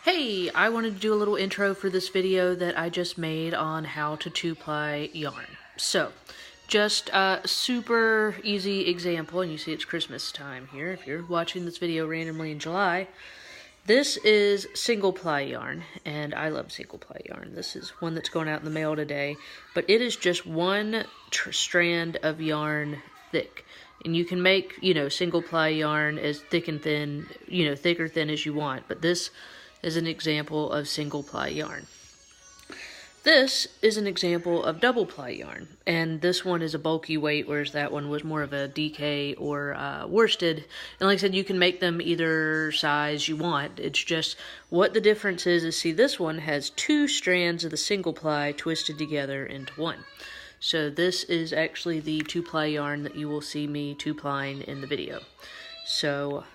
Hey, I wanted to do a little intro for this video that I just made on how to two-ply yarn. So, just a super easy example, and you see it's Christmas time here if you're watching this video randomly in July. This is single-ply yarn, and I love single-ply yarn. This is one that's going out in the mail today, but it is just one strand of yarn thick. And you can make, single-ply yarn as thick and thin, thick or thin as you want, but this is an example of single-ply yarn. This is an example of double-ply yarn, and this one is a bulky weight, whereas that one was more of a DK or worsted. And like I said, you can make them either size you want. It's just what the difference is see, this one has two strands of the single-ply twisted together into one. So this is actually the two-ply yarn that you will see me two-plying in the video. So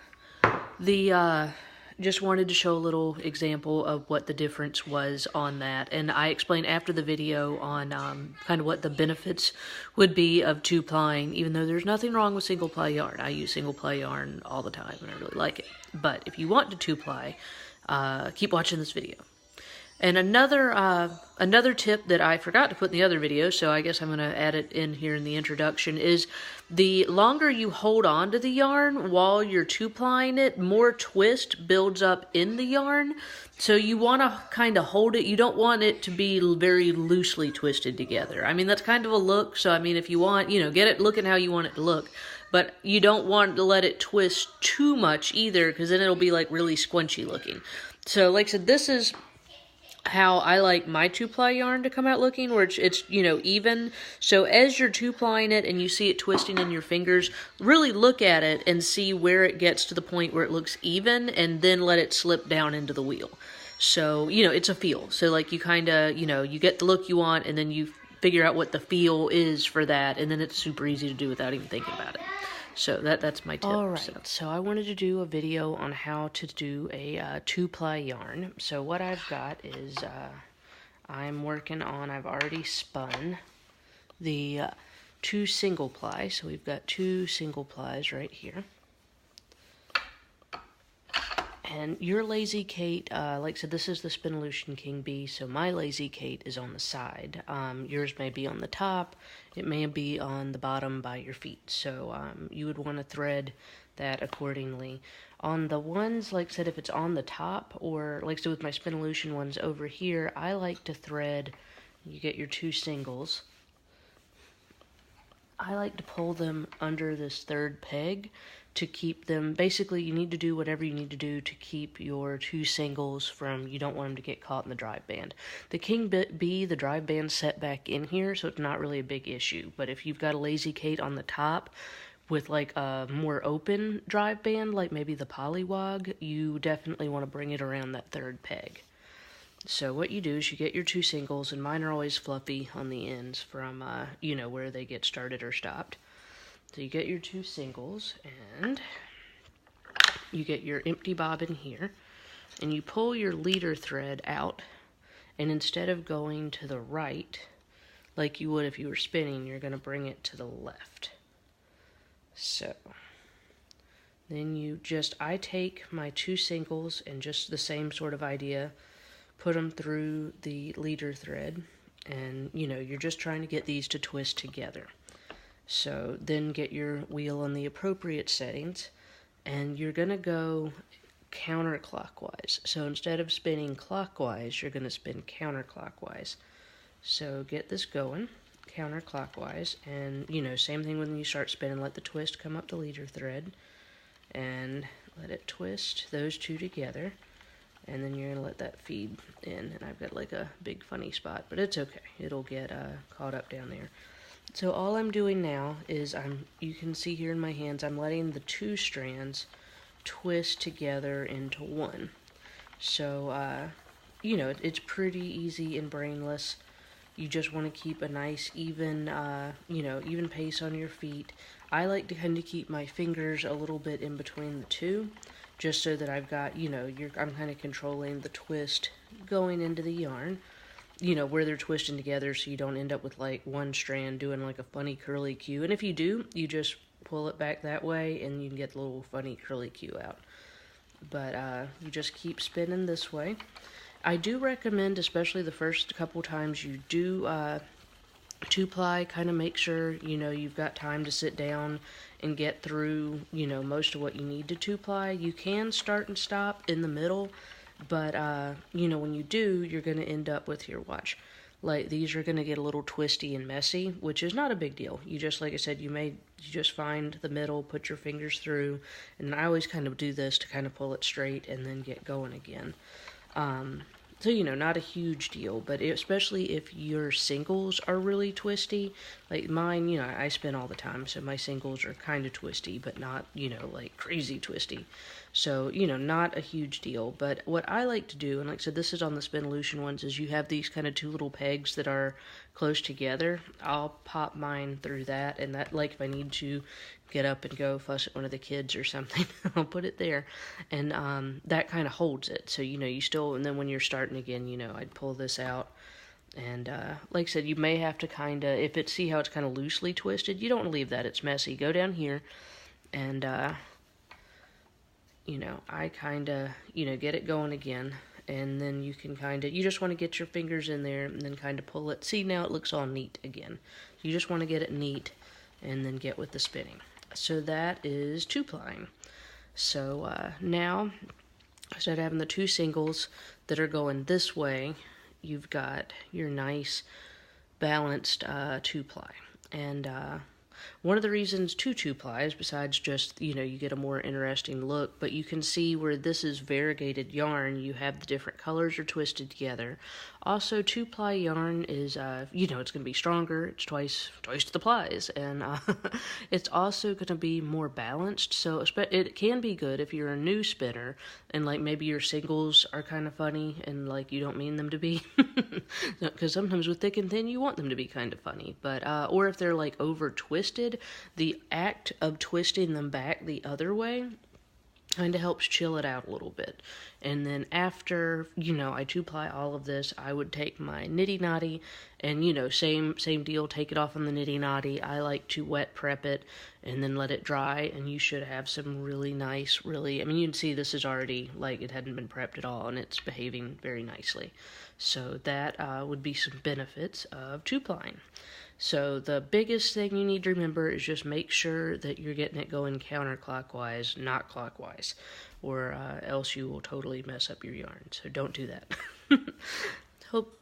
the just wanted to show a little example of what the difference was on that, and I explained after the video on kind of what the benefits would be of two-plying, even though there's nothing wrong with single-ply yarn. I use single-ply yarn all the time, and I really like it. But if you want to two-ply, keep watching this video. And another tip that I forgot to put in the other video, so I guess I'm going to add it in here in the introduction, is the longer you hold on to the yarn while you're two-plying it, more twist builds up in the yarn. So you want to kind of hold it. You don't want it to be very loosely twisted together. I mean, that's kind of a look, so I mean, if you want, get it looking how you want it to look. But you don't want to let it twist too much either, because then it'll be like really squinchy looking. So like I said, this is how I like my two-ply yarn to come out looking, where it's even. So as you're two-plying it and you see it twisting in your fingers, really look at it and see where it gets to the point where it looks even, and then let it slip down into the wheel. So, it's a feel. So like you kind of, you get the look you want, and then you figure out what the feel is for that, and then it's super easy to do without even thinking about it. So that's my tip. Alright, so I wanted to do a video on how to do a two-ply yarn. So what I've got is, I've already spun the two single-ply. So we've got two single-plies right here. And your Lazy Kate, like I said, this is the Spinolution King Bee, so my Lazy Kate is on the side. Yours may be on the top, it may be on the bottom by your feet, so you would want to thread that accordingly. On the ones, like I said, if it's on the top, or like I said with my Spinolution ones over here, I like to thread, you get your two singles. I like to pull them under this third peg to keep them, basically you need to do whatever you need to do to keep your two singles from, you don't want them to get caught in the drive band. The King Bee, the drive band's set back in here, so it's not really a big issue. But if you've got a Lazy Kate on the top with like a more open drive band, like maybe the Pollywog, you definitely want to bring it around that third peg. So what you do is you get your two singles, and mine are always fluffy on the ends from, where they get started or stopped. So you get your two singles, and you get your empty bobbin here, and you pull your leader thread out, and instead of going to the right, like you would if you were spinning, you're going to bring it to the left. So then I take my two singles, and just the same sort of idea, put them through the leader thread, and you're just trying to get these to twist together. So then get your wheel on the appropriate settings, and you're going to go counterclockwise. So instead of spinning clockwise, you're going to spin counterclockwise. So get this going counterclockwise, and same thing when you start spinning, let the twist come up the leader thread, and let it twist those two together. And then you're going to let that feed in. And I've got like a big funny spot, but it's okay. It'll get caught up down there. So all I'm doing now is you can see here in my hands, I'm letting the two strands twist together into one. So, it's pretty easy and brainless. You just want to keep a nice even, even pace on your feet. I like to kind of keep my fingers a little bit in between the two, just so that I've got, I'm kind of controlling the twist going into the yarn, where they're twisting together, so you don't end up with like one strand doing like a funny curly Q. And if you do, you just pull it back that way, and you can get the little funny curly Q out. but you just keep spinning this way. I do recommend, especially the first couple times you do two-ply, kind of make sure, you've got time to sit down and get through, most of what you need to two-ply. You can start and stop in the middle, but, when you do, you're going to end up with your watch. Like, these are going to get a little twisty and messy, which is not a big deal. You just, like I said, you just find the middle, put your fingers through, and I always kind of do this to kind of pull it straight and then get going again. So, not a huge deal, but especially if your singles are really twisty, like mine, I spin all the time, so my singles are kind of twisty, but not, like crazy twisty. So, not a huge deal, but what I like to do, and like I said, this is on the Spinolution ones, is you have these kind of two little pegs that are close together. I'll pop mine through that, and that, like, if I need to get up and go fuss at one of the kids or something, I'll put it there, and that kind of holds it. So, you still, and then when you're starting again, I'd pull this out, and like I said, you may have to kind of, see how it's kind of loosely twisted, you don't want to leave that, it's messy. Go down here, and I kind of, get it going again, and then you can kind of, you just want to get your fingers in there and then kind of pull it. See, now it looks all neat again. You just want to get it neat and then get with the spinning. So that is two-plying. So now, instead of having the two singles that are going this way, you've got your nice balanced two-ply. And one of the reasons to two-ply is, besides just, you get a more interesting look, but you can see where this is variegated yarn, you have the different colors are twisted together. Also, two-ply yarn is, it's going to be stronger, it's twice the plies, and it's also going to be more balanced, so it can be good if you're a new spinner, and, like, maybe your singles are kind of funny, and, like, you don't mean them to be, because sometimes with thick and thin, you want them to be kind of funny, but, or if they're, like, over-twisted, the act of twisting them back the other way kind of helps chill it out a little bit. And then after, I two-ply all of this, I would take my nitty-knotty and, same deal, take it off on the nitty-knotty. I like to wet prep it and then let it dry, and you should have some really nice, you can see this is already, like, it hadn't been prepped at all, and it's behaving very nicely. So that would be some benefits of two-plying. So the biggest thing you need to remember is just make sure that you're getting it going counterclockwise, not clockwise, or else you will totally mess up your yarn. So don't do that. Hope